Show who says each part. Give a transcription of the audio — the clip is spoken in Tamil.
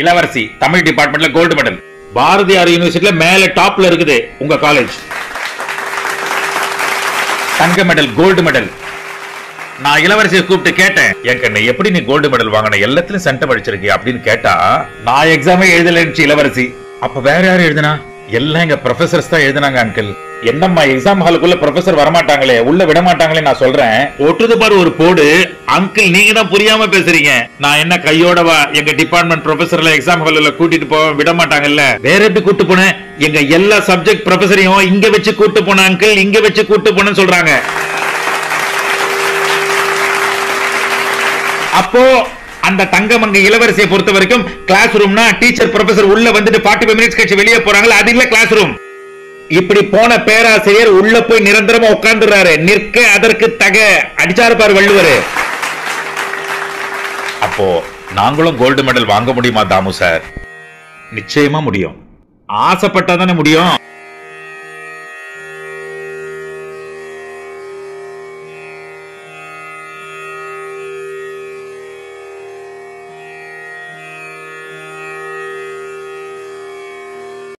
Speaker 1: இளவரசி தமிழ் டிபார்ட்மெண்ட்ல கோல்டு மெடல். பாரதியார் யூனிவர்சிட்டியில மேல டாப்ல இருக்குது உங்க காலேஜ். தங்க மெடல், கோல்டு மெடல். நான் இளவரசியை கூப்பிட்டு கேட்டேன், என் கண்ணு எப்படி நீ கோல்டு மெடல் வாங்கின, எல்லாத்துலயும் சென்டம் அடிச்சிருக்கீ அப்படின்னு கேட்டா, நான் எக்ஸாமே எழுதலன்னு இளவரசி. அப்ப வேற யாரும் எழுதுனா? எல்லாம் எங்க ப்ரொஃபசர்ஸ் தான் எழுதினாங்க அங்கிள். என்னம்மா எக்ஸாம் ஹாலுக்குள்ள ப்ரொஃபசர் வரமாட்டாங்களே, உள்ள விட மாட்டாங்களே நான் சொல்றேன். ஒட்டுது பாரு ஒரு போடு. அங்கிள் நீங்க தான் புரியாம பேசுறீங்க. நான் என்ன கையோடவா எங்க டிபார்ட்மெண்ட் ப்ரொஃபசர்ல எக்ஸாம் ஹாலுல கூட்டிட்டு போக விட மாட்டாங்கல்ல. வேற எப்படி கூட்டு போனேன்? எங்க எல்லா சப்ஜெக்ட் ப்ரொஃபசரையும் இங்க வச்சு கூட்டு போன அங்கிள், இங்க வச்சு கூட்டு போனேன்னு சொல்றாங்க. அப்போ அந்த தங்கமங்க இளவரசியை பொறுத்த வரைக்கும் கிளாஸ் ரூம்னா டீச்சர் ப்ரொஃபசர் உள்ள வந்துட்டு 45 மினிட்ஸ் கழிச்சு வெளியே போறாங்களா, அது இல்ல கிளாஸ் ரூம். இப்படி போன பேராசிரியர் உள்ள போய் நிரந்தரமா உட்கார்ந்துறாரு. நிற்க அதற்கு தக அடிச்சாரு பாரு வள்ளுவர். அப்போ நாங்களும் கோல்டு மெடல் வாங்க முடியுமா தாமு சார்? நிச்சயமா முடியும். ஆசைப்பட்டா தானே முடியும்.